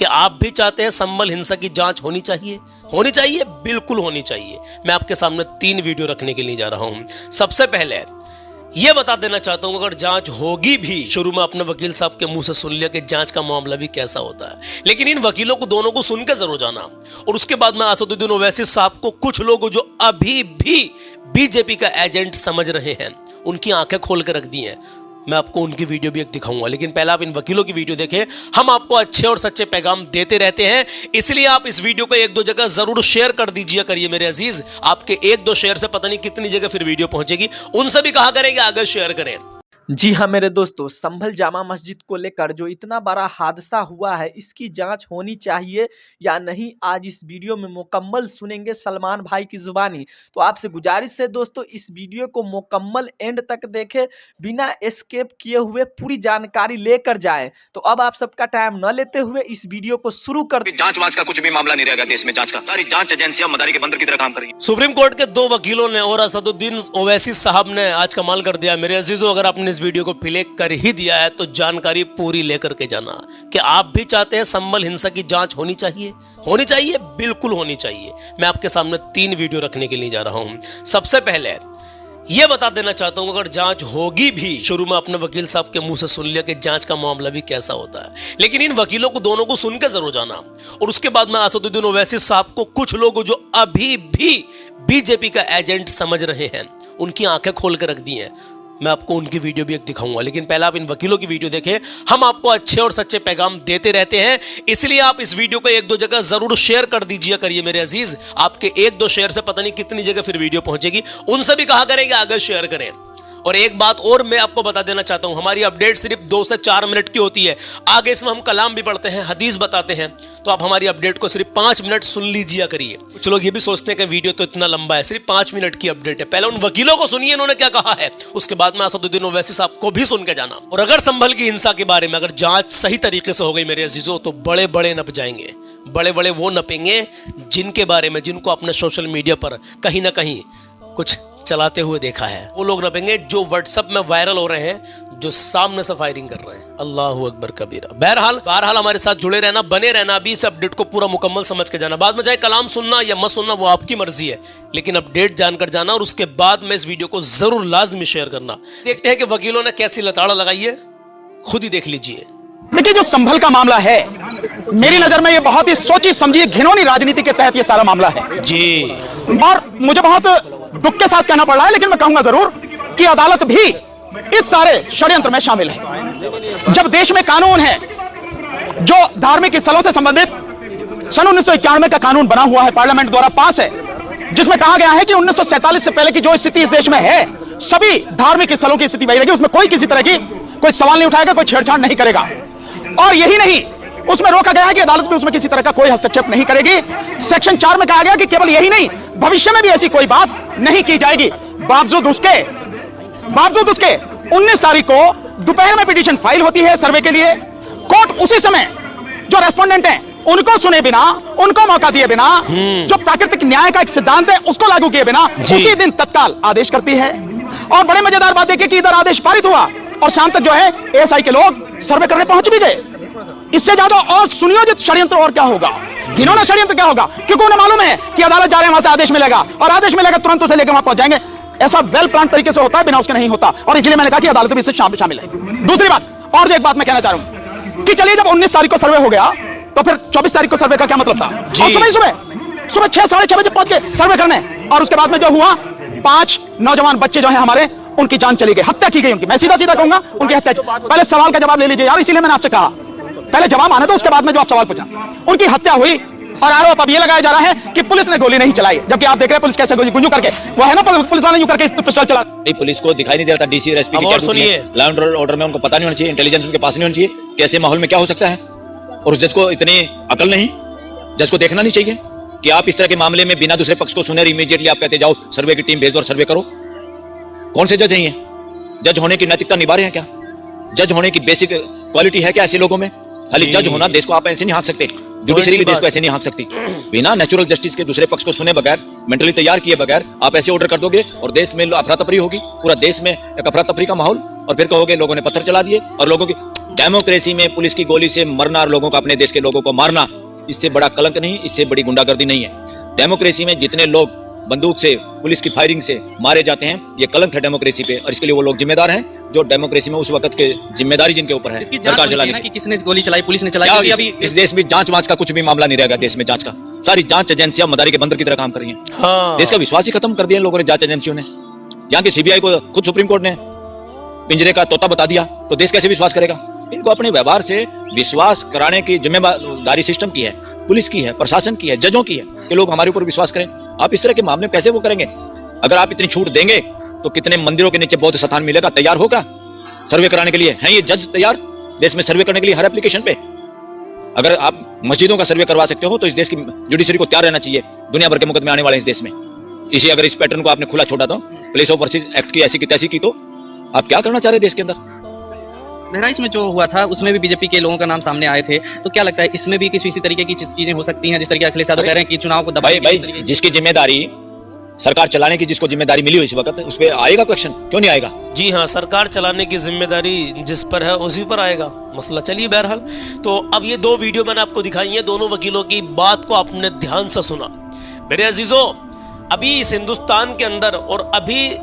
कि आप भी चाहते हैं संभल हिंसा की जांच होनी चाहिए? होनी चाहिए, बिल्कुल होनी चाहिए। मैं आपके सामने 3 वीडियो रखने के लिए जा रहा हूं। सबसे पहले ये बता देना चाहता हूं, अगर जांच होगी भी, शुरू में अपने वकील साहब के मुंह से सुन लिया कि जांच का मामला भी कैसा होता है, लेकिन इन वकीलों को दोनों को सुन के जरूर जाना। और उसके बाद में असदुद्दीन ओवैसी साहब को कुछ लोग जो अभी भी बीजेपी का एजेंट समझ रहे हैं, उनकी आंखें खोल कर रख दी हैं। मैं आपको उनकी वीडियो भी एक दिखाऊंगा, लेकिन पहले आप इन वकीलों की वीडियो देखें। हम आपको अच्छे और सच्चे पैगाम देते रहते हैं, इसलिए आप इस वीडियो को 1-2 जगह जरूर शेयर कर दीजिए करिए मेरे अजीज। आपके 1-2 शेयर से पता नहीं कितनी जगह फिर वीडियो पहुंचेगी, उनसे भी कहा करेंगे आगे शेयर करें। जी हाँ मेरे दोस्तों, संभल जामा मस्जिद को लेकर जो इतना बड़ा हादसा हुआ है, इसकी जांच होनी चाहिए या नहीं, आज इस वीडियो में मुकम्मल सुनेंगे सलमान भाई की जुबानी। तो आपसे गुजारिश है दोस्तों, इस वीडियो को मुकम्मल एंड तक देखें, बिना एस्केप किए हुए पूरी जानकारी लेकर जाएं। तो अब आप सबका टाइम न लेते हुए इस वीडियो को शुरू कर। जांच वांच का कुछ भी मामला नहीं रहेगा देश में, जांच का सारी जांच एजेंसियां मदारी के बंदर की तरह काम करेंगी। सुप्रीम कोर्ट के 2 वकीलों ने और असदुद्दीन ओवैसी साहब ने आज कमाल कर दिया मेरे अजीजों। अगर आपने इस वीडियो को प्ले कर ही दिया है तो जानकारी पूरी लेकर के जाना कि आप भी चाहते हैं संभल हिंसा की जांच होनी चाहिए? होनी चाहिए, बिल्कुल होनी चाहिए। मैं आपके सामने 3 वीडियो रखने के लिए जा रहा हूं। सबसे पहले यह बता देना चाहता हूं, अगर जांच होगी भी, शुरू में अपने वकील साहब के मुंह से सुन लिया कि जांच का मामला भी कैसा होता है, लेकिन इन वकीलों को दोनों को सुन के जरूर जाना। और उसके बाद में असदुद्दीन ओवैसी साहब को कुछ लोग जो अभी भी बीजेपी का एजेंट समझ रहे हैं, उनकी आंखें खोल कर रख दी हैं। मैं आपको उनकी वीडियो भी एक दिखाऊंगा, लेकिन पहले आप इन वकीलों की वीडियो देखें। हम आपको अच्छे और सच्चे पैगाम देते रहते हैं, इसलिए आप इस वीडियो को 1-2 जगह जरूर शेयर कर दीजिए करिए मेरे अजीज। आपके 1-2 शेयर से पता नहीं कितनी जगह फिर वीडियो पहुंचेगी, उनसे भी कहा करेंगे आगे शेयर करें। और एक बात और मैं आपको बता देना चाहता हूं, हमारी अपडेट सिर्फ 2 से 4 मिनट की होती है। आगे इसमें हम कलाम भी पढ़ते हैं, हदीस बताते हैं, तो आप हमारी अपडेट को सिर्फ 5 मिनट सुन लीजिए करिए। कुछ लोग ये भी सोचते हैं कि वीडियो तो इतना लंबा है, सिर्फ 5 मिनट की अपडेट है। पहले उन वकीलों को सुनिए इन्होंने क्या कहा है, उसके बाद में असदुद्दीन ओवैसी साहब को भी सुन के जाना। और अगर संभल की हिंसा के बारे में अगर जांच सही तरीके से हो गई मेरे अजीजों, तो बड़े बड़े नप जाएंगे। बड़े बड़े वो नपेंगे जिनके बारे में, जिनको अपने सोशल मीडिया पर कहीं ना कहीं कुछ चलाते हुए देखा है। वो लोग नपेंगे जो व्हाट्सएप में वायरल हो रहे हैं, जो सामने से फायरिंग कर रहे हैं। अल्लाहू अकबर कबीरा। बहरहाल हमारे साथ जुड़े रहना, बने रहना, अभी इस अपडेट को पूरा मुकम्मल समझ के जाना। बाद में चाहे कलाम सुनना या मत सुनना वो आपकी मर्जी है, लेकिन अपडेट जानकर जाना। और उसके बाद में इस वीडियो को जरूर लाजमी शेयर करना। देखते हैं कि वकीलों ने कैसी लताड़ा लगाई है, खुद ही देख लीजिए। देखिए, जो संभल का मामला है, मेरी नजर में ये बहुत ही सोची समझी घिनौनी राजनीति के तहत ये सारा मामला है जी। और मुझे बहुत दुख के साथ कहना पड़ रहा है, लेकिन मैं कहूंगा जरूर कि अदालत भी इस सारे षड्यंत्र में शामिल है। जब देश में कानून है, जो धार्मिक स्थलों से संबंधित सन 1991 का कानून बना हुआ है, पार्लियामेंट द्वारा पास है, जिसमें कहा गया है कि 1947 से पहले की जो स्थिति इस देश में है, सभी धार्मिक स्थलों की स्थिति वही रहेगी, उसमें कोई किसी तरह की कोई सवाल नहीं उठाएगा, कोई छेड़छाड़ नहीं करेगा। और यही नहीं, उसमें रोका गया है कि अदालत भी उसमें किसी तरह का कोई हस्तक्षेप नहीं करेगी। सेक्शन 4 में कहा गया कि केवल यही नहीं, भविष्य में भी ऐसी कोई बात नहीं की जाएगी। बावजूद उसके 19 तारीख को दोपहर में पिटीशन फाइल होती है सर्वे के लिए। कोर्ट उसी समय जो रेस्पोंडेंट हैं उनको सुने बिना, उनको मौका दिए बिना, जो प्राकृतिक न्याय का एक सिद्धांत है उसको लागू किए बिना उसी दिन तत्काल आदेश करती है। और बड़े मजेदार बात देखिए कि इधर आदेश पारित हुआ और शाम तक जो है एएसआई के लोग सर्वे करने पहुंच भी गए। इससे ज्यादा और सुनियोजित षड्यंत्र और क्या होगा, घिनौना षड्यंत्र क्या होगा, क्योंकि उन्हें मालूम है कि अदालत जा रहे हैं, वहां से आदेश मिलेगा और आदेश मिलेगा तुरंत उसे लेकर वहां पहुंच जाएंगे। ऐसा वेल प्लान तरीके से होता है, बिना उसके नहीं होता। और इसलिए मैंने कहा कि अदालत भी इससे शामिल है। दूसरी बात, और जो एक बात मैं कहना चाह रहा हूं कि चलिए, जब 19 तारीख को सर्वे हो गया तो फिर 24 तारीख को सर्वे का क्या मतलब था? और सुबह 6 साढ़े 6 बजे पहुंच गए सर्वे करने, और उसके बाद में जो हुआ, 5 नौजवान बच्चे जो है हमारे, उनकी जान चली गई, हत्या की गई उनकी। मैं सीधा सीधा कहूंगा उनकी हत्या। पहले सवाल का जवाब ले लीजिए यार, इसीलिए मैंने आपसे कहा पहले जवाब आने दो, उसके बाद में जो आप सवाल पूछा। उनकी हत्या हुई और आरोप अब ये लगाया जा रहा है कि पुलिस ने गोली नहीं चलाई, जबकि आप देख रहे हैं पुलिस कैसे गुंजू करके, वो है ना पुलिस वाले यूं करके पिस्टल चला। पुलिस को दिखाई नहीं देता, डीसी और एसपी की लॉ एंड ऑर्डर में उनको पता नहीं होना चाहिए, इंटेलिजेंस उनके पास नहीं होना चाहिए कि ऐसे माहौल में क्या हो सकता है। और उस जज को इतनी अकल नहीं, जज को देखना नहीं चाहिए कि आप इस तरह के मामले में बिना दूसरे पक्ष को सुने इमीडिएटली आप कहते जाओ सर्वे की टीम भेज दो और सर्वे करो। कौन से जज हैं ये? जज होने की नैतिकता निभा रहे हैं क्या? जज होने की बेसिक क्वालिटी है क्या ऐसे लोगों में? खाली जज होना, देश को आप ऐसे नहीं हाँक सकते, जुडिशरी भी देश को ऐसे नहीं हाँक सकती। बिना नेचुरल जस्टिस के दूसरे पक्ष को सुने बगैर, मेंटली तैयार किए बगैर आप ऐसे ऑर्डर कर दोगे और देश में अफरा तफरी होगी, पूरा देश में एक अफरा तफरी का माहौल, और फिर कहोगे लोगों ने पत्थर चला दिए और लोगों की डेमोक्रेसी में पुलिस की गोली से मरना और लोगों को, अपने देश के लोगों को मारना, इससे बड़ा कलंक नहीं, इससे बड़ी गुंडागर्दी नहीं है। डेमोक्रेसी में जितने लोग बंदूक से, पुलिस की फायरिंग से मारे जाते हैं, ये कलंक है डेमोक्रेसी पे, और इसके लिए वो लोग जिम्मेदार हैं जो डेमोक्रेसी में उस वक्त के जिम्मेदारी जिनके ऊपर है सरकार चलाने की। किसने गोली चलाई, पुलिस ने चलाई? अभी इस देश में जांच वांच का कुछ भी मामला नहीं रहेगा। देश में जांच का, सारी जांच एजेंसियां मदारी के बंदर की तरह काम कर रही हैं। हाँ। देश का विश्वास ही खत्म कर दिया लोगों ने, जांच एजेंसियों ने। यहाँ की सीबीआई को खुद सुप्रीम कोर्ट ने पिंजरे का तोता बता दिया, तो देश कैसे विश्वास करेगा? इनको अपने व्यवहार से विश्वास कराने की जिम्मेदारी सिस्टम की है, पुलिस की है, प्रशासन की है, जजों की है कि लोग हमारे ऊपर विश्वास करें। आप इस तरह के मामले कैसे वो करेंगे? अगर आप इतनी छूट देंगे तो कितने मंदिरों के नीचे बौद्ध स्थान मिलेगा, तैयार होगा सर्वे कराने के लिए? हैं ये जज तैयार देश में सर्वे करने के लिए हर एप्लीकेशन पे? अगर आप मस्जिदों का सर्वे करवा सकते हो तो इस देश की जुडिशरी को तैयार रहना चाहिए। दुनिया भर के मुकदमे आने वाले हैं इस देश में। इसी अगर इस पैटर्न को आपने खुला छोड़ा तो, पुलिस ऑफ वर्सेस एक्ट की ऐसी की तैसी की, तो आप क्या करना चाह रहे हैं देश के अंदर? बहराइच में जो हुआ था उसमें भी बीजेपी के लोगों का नाम सामने आए थे, तो क्या लगता है इसमें भी किसी इसी तरीके की चीजें हो सकती हैं जिस तरीके अखिलेश यादव कह रहे हैं कि चुनाव को दबाए? भाई जिसकी जिम्मेदारी सरकार चलाने की, जिसको जिम्मेदारी मिली हो इस वक्त, उस पर आएगा क्वेश्चन? क्यों नहीं आएगा? जी हाँ, सरकार चलाने की जिम्मेदारी जिस पर है उसी पर आएगा मसला। चलिए बहरहाल, तो अब ये दो वीडियो मैंने आपको दिखाई है, दोनों वकीलों की बात को आपने ध्यान से सुना। मेरे अजीजों, अभी इस हिंदुस्तान के अंदर, और अभी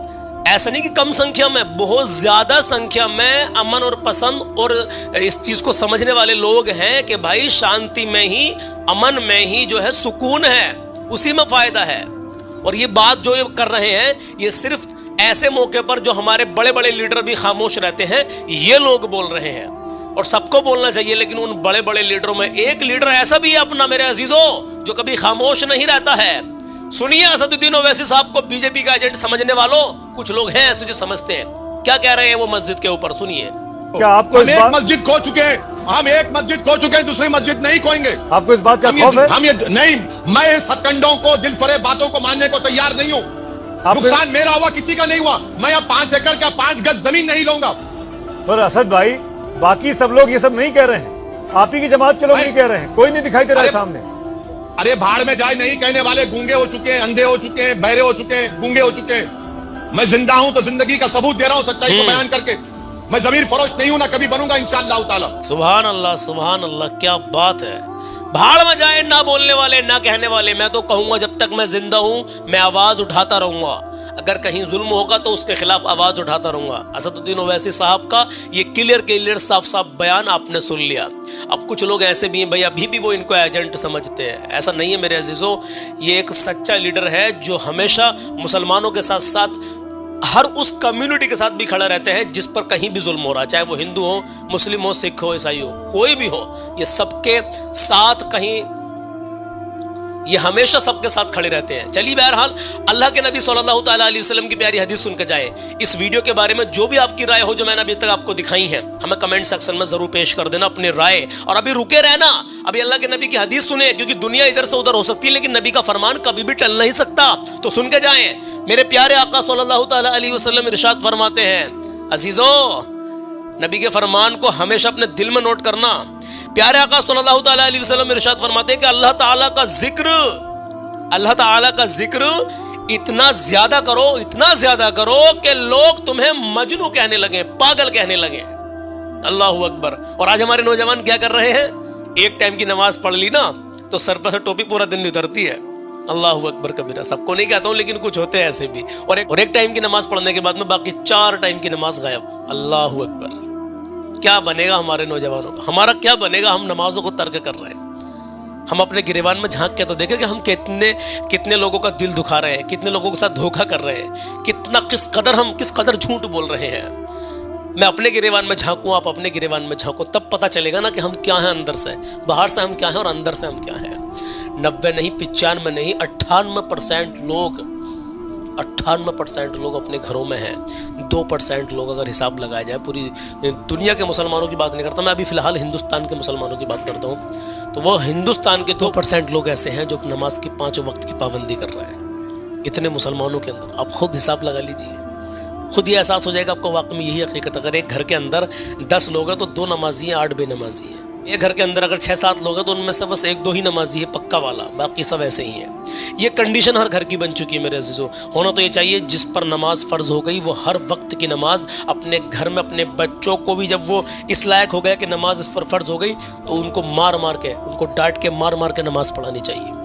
ऐसा नहीं कि कम संख्या में, बहुत ज्यादा संख्या में अमन और पसंद और इस चीज को समझने वाले लोग हैं कि भाई शांति में ही, अमन में ही जो है सुकून है, उसी में फायदा है। और ये बात जो ये कर रहे हैं, ये सिर्फ ऐसे मौके पर जो हमारे बड़े बड़े लीडर भी खामोश रहते हैं, ये लोग बोल रहे हैं। और सबको बोलना चाहिए, लेकिन उन बड़े बड़े लीडरों में एक लीडर ऐसा भी है अपना, मेरे अजीजों, जो कभी खामोश नहीं रहता है। सुनिए असदुद्दीन ओवैसी साहब को बीजेपी का एजेंट समझने वालों, कुछ लोग हैं ऐसे जो समझते हैं। क्या कह रहे हैं वो मस्जिद के ऊपर, सुनिए। क्या आपको हम एक मस्जिद खो चुके हैं, हम एक मस्जिद खो चुके हैं, दूसरी मस्जिद नहीं खोएंगे। आपको इस बात का खौफ है? हम ये नहीं, मैं इस हथकंडों को, दिल फरेब बातों को मानने को तैयार नहीं हूँ। नुकसान मेरा हुआ, किसी का नहीं हुआ। मैं अब 5 एकड़ का 5 गज जमीन नहीं लूंगा। पर असद भाई, बाकी सब लोग ये सब नहीं कह रहे हैं, आप ही की जमात के लोग नहीं कह रहे हैं, कोई नहीं दिखाई दे रहा है सामने। अरे भाड़ में जाए, नहीं कहने वाले गूंगे हो चुके हैं, अंधे हो चुके हैं, बहरे हो चुके हैं, गूंगे हो चुके हैं। मैं जिंदा हूं तो जिंदगी का सबूत दे रहा हूं, सच्चाई को बयान करके। मैं जमीर फरोश नहीं हूं, ना कभी बनूंगा इंशाअल्लाह ताला। सुभान अल्लाह, सुभान अल्लाह, क्या बात है। भाड़ में जाए ना बोलने वाले, ना कहने वाले। मैं तो कहूंगा जब तक मैं जिंदा हूं, मैं आवाज उठाता रहूंगा। अगर कहीं जुल्म होगा तो उसके खिलाफ आवाज उठाता रहूंगा। असदुद्दीन ओवैसी साहब का ये क्लियर साफ साफ बयान आपने सुन लिया। अब कुछ लोग ऐसे भी हैं भाई, अभी भी वो इनको एजेंट समझते हैं। ऐसा नहीं है मेरे अजीजों, ये एक सच्चा लीडर है जो हमेशा मुसलमानों के साथ साथ हर उस कम्युनिटी के साथ भी खड़ा रहते हैं जिस पर कहीं भी जुल्म हो रहा है, चाहे वो हिंदू हो, मुस्लिम हो, सिख हो, ईसाई हो, कोई भी हो, ये सबके साथ कहीं, ये हमेशा सबके साथ खड़े रहते हैं। चलिए बहरहाल, अल्लाह के नबी सल्लल्लाहु ताला अलैहि वसल्लम की प्यारी हदीस सुनकर जाए। इस वीडियो के बारे में जो भी आपकी राय हो, जो मैंने अभी तक आपको दिखाई है, हमें कमेंट सेक्शन में जरूर पेश कर देना अपनी राय। और अभी रुके रहना, अभी अल्लाह के नबी की हदीस सुने, क्योंकि दुनिया इधर से उधर हो सकती है लेकिन नबी का फरमान कभी भी टल नहीं सकता। तो सुन के जाएं। मेरे प्यारे आका सल्लल्लाहु ताला अलैहि वसल्लम इरशाद फरमाते हैं, अजीजों, नबी के फरमान को हमेशा अपने दिल में नोट करना। प्यारे आका सल्लल्लाहु ताला अलैहि वसल्लम इरशाद फरमाते हैं कि अल्लाह ताला का जिक्र इतना ज्यादा करो कि लोग तुम्हें मजनू कहने लगे, पागल कहने लगे। अल्लाहू अकबर। और आज हमारे नौजवान क्या कर रहे हैं? एक टाइम की नमाज पढ़ ली ना तो सर पर से टोपी पूरा दिन नहीं उतरती है। अल्लाहू अकबर कबीरा। सबको नहीं कहता हूं लेकिन कुछ होते हैं ऐसे भी। और एक टाइम की नमाज पढ़ने के बाद में बाकी 4 टाइम की नमाज गायब। अल्लाहू अकबर। क्या बनेगा हमारे नौजवानों का? हमारा क्या बनेगा? हम नमाजों को तर्क कर रहे हैं। हम अपने गिरेबान में झांक के तो देखें कि हम कितने लोगों का दिल दुखा रहे हैं, कितने लोगों के साथ धोखा कर रहे हैं, किस कदर झूठ बोल रहे हैं। मैं अपने गिरेबान में झांकूं, आप अपने गिरेबान में झांको, तब पता चलेगा ना कि हम क्या हैं अंदर से। बाहर से हम क्या हैं और अंदर से हम क्या हैं। 90 नहीं, 95 नहीं, 98% लोग अपने घरों में हैं। 2% लोग, अगर हिसाब लगाया जाए, पूरी दुनिया के मुसलमानों की बात नहीं करता मैं, अभी फिलहाल हिंदुस्तान के मुसलमानों की बात करता हूँ, तो वो हिंदुस्तान के 2% लोग ऐसे हैं जो नमाज की 5 वक्त की पाबंदी कर रहे हैं। इतने मुसलमानों के अंदर आप खुद हिसाब लगा लीजिए, खुद ये एहसास हो जाएगा आपको वाकई में यही हकीकत। अगर एक घर के अंदर 10 लोग हैं तो 2 नमाजी हैं, 8 बेनमाजी हैं। ये घर के अंदर अगर 6-7 लोग हैं तो उनमें से बस 1-2 ही नमाजी है पक्का वाला, बाकी सब ऐसे ही है। ये कंडीशन हर घर की बन चुकी है मेरे अजीजों। होना तो ये चाहिए जिस पर नमाज फ़र्ज हो गई वो हर वक्त की नमाज अपने घर में अपने बच्चों को भी, जब वो इस लायक हो गया कि नमाज उस पर फ़र्ज हो गई तो उनको मार मार के, उनको डांट के मार मार के नमाज पढ़ानी चाहिए।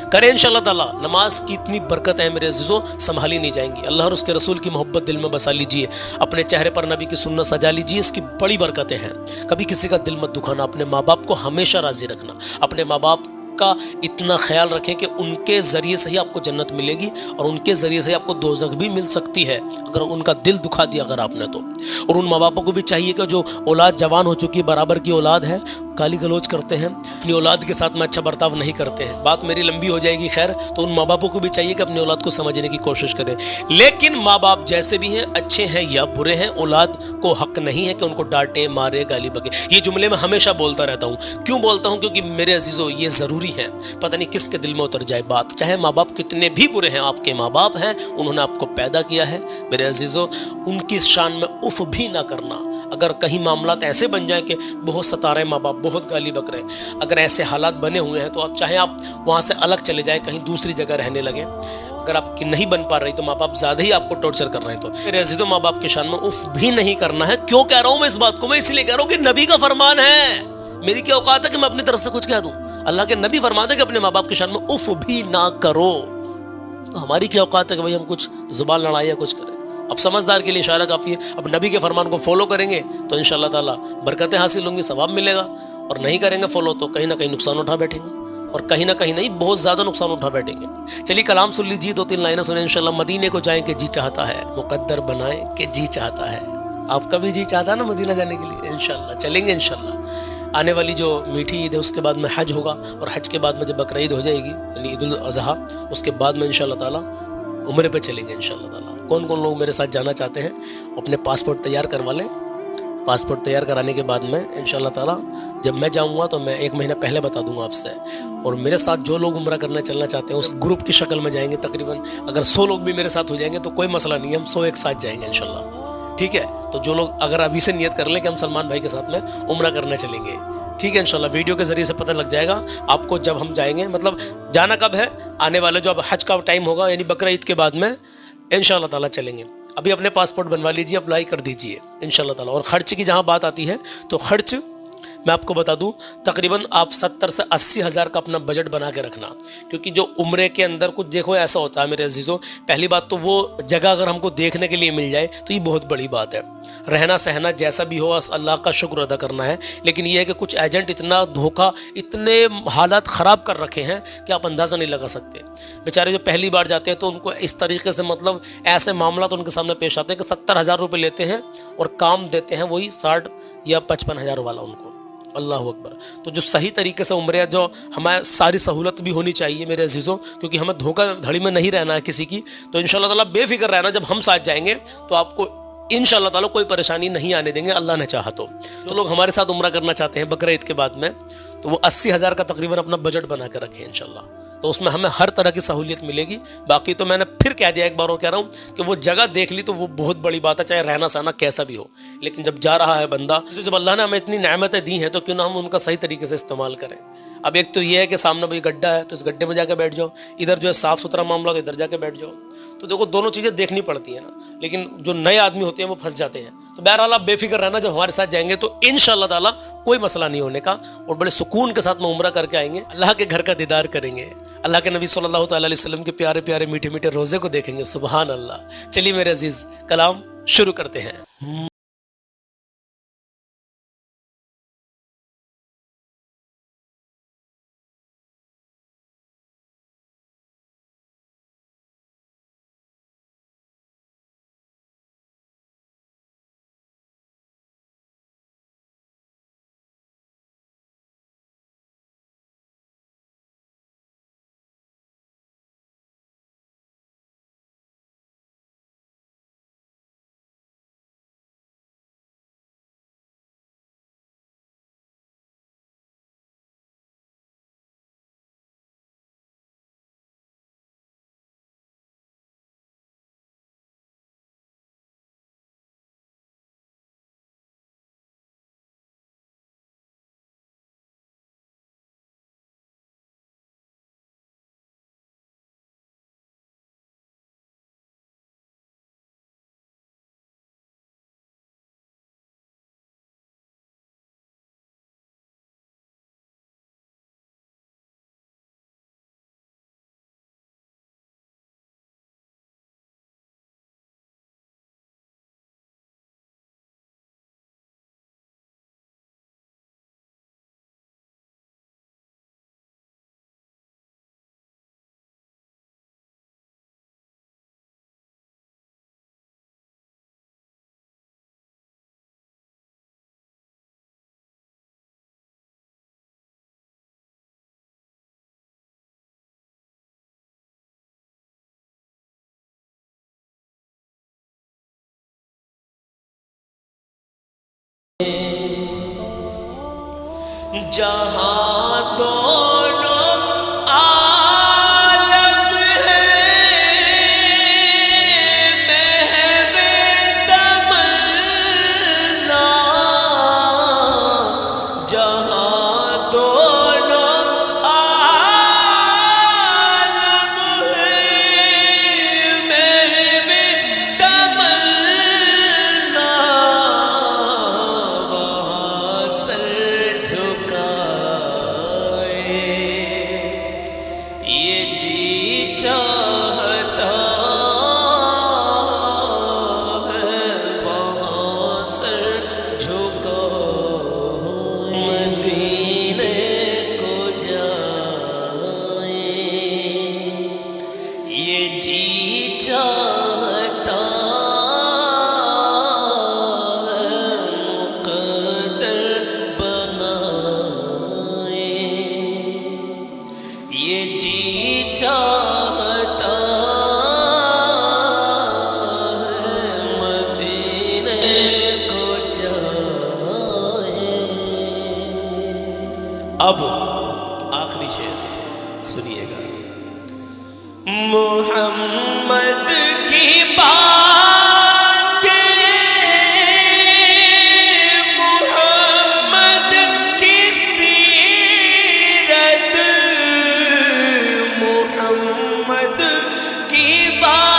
करें इंशाअल्लाह ताला। नमाज की इतनी बरकत है मेरे अजीजों, संभाली नहीं जाएंगी। अल्लाह और उसके रसूल की मोहब्बत दिल में बसा लीजिए, अपने चेहरे पर नबी की सुन्नत सजा लीजिए, इसकी बड़ी बरकतें हैं। कभी किसी का दिल मत दुखाना, अपने माँ बाप को हमेशा राजी रखना, अपने माँ बाप का इतना ख्याल रखें कि उनके ज़रिए से ही आपको जन्नत मिलेगी और उनके ज़रिए से आपको दोज़ख भी मिल सकती है अगर उनका दिल दुखा दिया अगर आपने तो। और उन माँ बापों को भी चाहिए कि जो औलाद जवान हो चुकी है, बराबर की औलाद है, गाली गलौज करते हैं, अपनी औलाद के साथ में अच्छा बर्ताव नहीं करते हैं, बात मेरी लंबी हो जाएगी खैर, तो उन माँ बापों को भी चाहिए कि अपनी औलाद को समझने की कोशिश करें। लेकिन माँ बाप जैसे भी हैं, अच्छे हैं या बुरे हैं, औलाद को हक नहीं है कि उनको डांटे मारे गाली बके। ये जुमले मैं हमेशा बोलता रहता हूँ। क्यों बोलता हूँ? क्योंकि मेरे अजीज़ों ये ज़रूरी है, पता नहीं किसके दिल में उतर जाए बात। चाहे माँ बाप कितने भी बुरे हैं, आपके माँ बाप हैं, उन्होंने आपको पैदा किया है मेरे अजीज़ों, उनकी शान में उफ भी ना करना। अगर कहीं मामलात ऐसे बन जाए कि बहुत सता रहे माँ बाप, बहुत गाली बक रहे, अगर ऐसे हालात बने हुए हैं तो आप चाहे आप वहाँ से अलग चले जाएं, कहीं दूसरी जगह रहने लगे। अगर आपकी नहीं बन पा रही तो माँ बाप ज़्यादा ही आपको टॉर्चर कर रहे हैं तो मेरे अजीज़ों माँ बाप की शान में उफ भी नहीं करना है। क्यों कह रहा हूँ मैं इस बात को? मैं इसलिए कह रहा हूँ कि नबी का फरमान है। मेरी क्या औकात है कि मैं अपनी तरफ से कुछ कह दूं? अल्लाह के नबी फरमाते कि अपने माँ बाप की शान में उफ भी ना करो। तो हमारी क्या औकात है कि भाई हम कुछ जुबान लड़ाई या कुछ करें? अब समझदार के लिए इशारा काफ़ी है। अब नबी के फरमान को फॉलो करेंगे तो इंशाअल्लाह ताला बरकतें हासिल होंगी, सवाब मिलेगा, और नहीं करेंगे फॉलो तो कहीं ना कहीं नुकसान उठा बैठेंगे, और कहीं ना कहीं नहीं, बहुत ज़्यादा नुकसान उठा बैठेंगे। चलिए कलाम सुन लीजिए, 2-3 लाइनें सुने इंशाअल्लाह। मदीने को जाएं कि जी चाहता है, मुकद्दर बनाए कि जी चाहता है। आपका भी जी चाहता है ना मदीना जाने के लिए? इंशाअल्लाह चलेंगे इंशाअल्लाह। आने वाली जो मीठी ईद है उसके बाद में हज होगा, और हज के बाद में जब बकरा ईद हो जाएगी यानी ईद उल अज़हा, उसके बाद में इंशाअल्लाह ताला उम्रे पे चलेंगे इंशाअल्लाह ताला। कौन कौन लोग मेरे साथ जाना चाहते हैं अपने पासपोर्ट तैयार करवा लें। पासपोर्ट तैयार कराने के बाद में इंशाअल्लाह ताला जब मैं जाऊंगा तो मैं 1 महीना पहले बता दूंगा आपसे। और मेरे साथ जो लोग उम्रा करना चलना चाहते हैं उस ग्रुप की शक्ल में जाएंगे। तकरीबन अगर 100 लोग भी मेरे साथ हो जाएंगे तो कोई मसला नहीं है, हम 100 एक साथ जाएंगे इंशाअल्लाह। ठीक है, तो जो लोग अगर अभी से नियत कर लें कि हम सलमान भाई के साथ में उम्रा करने चलेंगे, ठीक है इंशाल्लाह। वीडियो के जरिए से पता लग जाएगा आपको जब हम जाएंगे, मतलब जाना कब है, आने वाले जो अब हज का टाइम होगा यानी बकरा ईद के बाद में इंशाल्लाह ताला चलेंगे। अभी अपने पासपोर्ट बनवा लीजिए, अप्लाई कर दीजिए इंशाल्लाह ताला। और ख़र्च की जहाँ बात आती है तो ख़र्च मैं आपको बता दूं, तकरीबन आप 70 से 80 हज़ार का अपना बजट बना के रखना, क्योंकि जो उम्रे के अंदर कुछ देखो ऐसा होता है मेरे अजीज़ों। पहली बात तो वो जगह अगर हमको देखने के लिए मिल जाए तो ये बहुत बड़ी बात है। रहना सहना जैसा भी हो अल्लाह का शुक्र अदा करना है, लेकिन ये है कि कुछ एजेंट इतना धोखा, इतने हालात ख़राब कर रखे हैं कि आप अंदाज़ा नहीं लगा सकते। बेचारे जो पहली बार जाते हैं तो उनको इस तरीके से, मतलब ऐसे मामला तो उनके सामने पेश आते हैं कि 70 हज़ार रुपये लेते हैं और काम देते हैं वही 60 या 55 हज़ार वाला उनको। अल्लाह अकबर। तो जो सही तरीके से उम्र, जो हमारे सारी सहूलत भी होनी चाहिए मेरे अजीज़ों, क्योंकि हमें धोखाधड़ी में नहीं रहना है किसी की। तो इंशाअल्लाह ताला बेफिक्र रहना, जब हम साथ जाएंगे तो आपको इंशाअल्लाह ताला कोई परेशानी नहीं आने देंगे, अल्लाह ने चाहा तो। जो लोग हमारे साथ उम्रा करना चाहते हैं बकरा ईद के बाद में, तो वो 80 हज़ार का तकरीबन अपना बजट बना कर रखें इंशाअल्लाह। तो उसमें हमें हर तरह की सहूलियत मिलेगी। बाकी तो मैंने फिर कह दिया, एक बार और कह रहा हूँ कि वो जगह देख ली तो वो बहुत बड़ी बात है, चाहे रहना सहना कैसा भी हो। लेकिन जब जा रहा है बंदा, जब अल्लाह ने हमें इतनी नेमतें दी हैं तो क्यों ना हम उनका सही तरीके से इस्तेमाल करें। अब एक तो ये है कि सामने भाई गड्ढा है तो इस गड्ढे में जाकर बैठ जाओ, इधर जो है साफ़ सुथरा मामला तो इधर जाके बैठ जाओ। तो देखो दोनों चीज़ें देखनी पड़ती है ना, लेकिन जो नए आदमी होते हैं वो फंस जाते हैं। तो बहरहाल आप बेफिक्र रहना, जब हमारे साथ जाएंगे तो इंशाअल्लाह ताला कोई मसला नहीं होने का, और बड़े सुकून के साथ में उम्रा करके आएंगे, अल्लाह के घर का दीदार करेंगे, अल्लाह के नबी सल्लल्लाहु अलैहि वसल्लम के प्यारे प्यारे मीठे मीठे रोज़े को देखेंगे। सुबहान अल्लाह। चलिए मेरे अजीज़, कलाम शुरू करते हैं। जहां दोनों आलम है महवे तमन्ना, जहां दोनों आलम है महवे तमन्ना, वहां सर झुकाए ये जी चाहता है, वहां सर झुकाए मदीने को जाए, ये जी चाहता है मुक़द्दर बनाए, ये जी चाहता है मदीने को जाए। अब आखिरी शेर सुनिएगा। मोहम्मद की बातें, मोहम्मद की सीरत, मोहम्मद की बातें,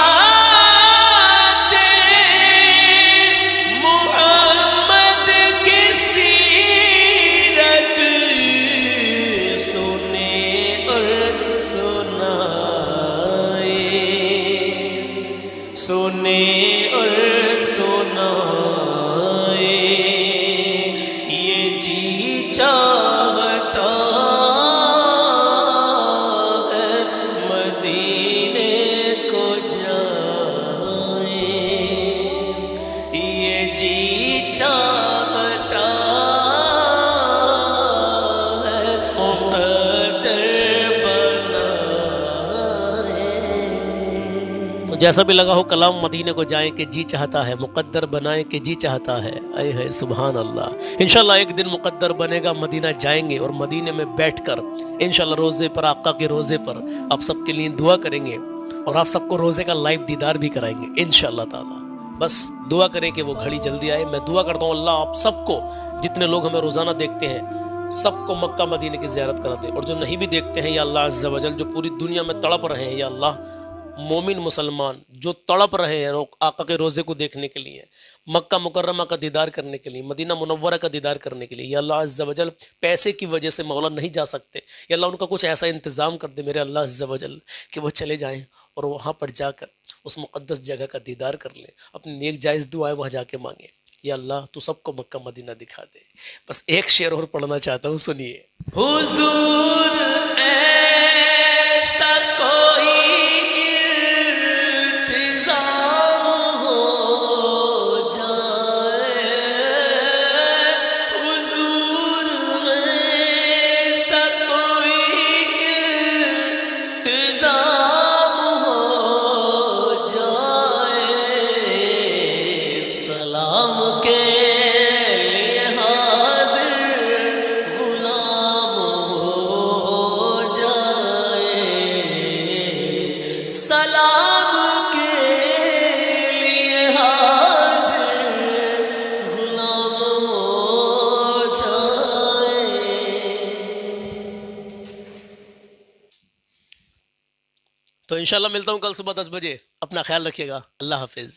मोहम्मद की सीरत सुने और सुनाए, सुने और सुनाए, ये जी चाहता है मदीने को जाए, ये जी चाहता है मुक़द्दर बनाए। तो जैसा भी लगा हो कलाम मदीने को जाए कि जी चाहता है, मुक़द्दर बनाए कि जी चाहता है। आए है सुभान अल्लाह। इंशाल्लाह एक दिन मुक़द्दर बनेगा, मदीना जाएंगे और मदीने में बैठकर इंशाल्लाह रोज़े पर, आका के रोज़े पर आप सबके लिए दुआ करेंगे और आप सबको रोज़े का लाइव दीदार भी कराएंगे इंशाल्लाह ताला। बस दुआ करें कि वो घड़ी जल्दी आए। मैं दुआ करता हूँ अल्लाह आप सबको, जितने लोग हमें रोज़ाना देखते हैं, सबको मक्का मदीने की ज़ियारत करा दे, और जो नहीं भी देखते हैं या अल्लाह अज़्ज़ा वजल, जो पूरी दुनिया में तड़प रहे हैं या अल्लाह, मोमिन मुसलमान जो तड़प रहे हैं आका के रोज़े को देखने के लिए, मक्का मुकर्रमा का दीदार करने के लिए, मदीना मुनव्वरा का दीदार करने के लिए, या अल्लाह अज़्ज़ा वजल पैसे की वजह से मौला नहीं जा सकते, या अल्लाह उनका कुछ ऐसा इंतज़ाम कर दे मेरे अल्लाह अज़्ज़ा वजल कि वो चले जाएं और वहाँ पर जाकर उस मुक़द्दस जगह का दीदार कर लें, अपनी नेक जायज़ दुआएं वहाँ जाके मांगे। या अल्लाह तू सबको मक्का मदीना दिखा दे। बस एक शेर और पढ़ना चाहता हूँ, सुनिए। हुजूर ऐसा कोई इल्तिज़ाम हो जाए, हुजूर ऐसा कोई इल्तिज़ाम हो जाए, सलाम के लिए हाज़िर गुलाम हो जाए, सलाम के लिए हाज़िर गुलाम हो जाए। तो इंशाल्लाह मिलता हूँ कल सुबह 10 बजे। अपना ख्याल रखिएगा। अल्लाह हाफिज़।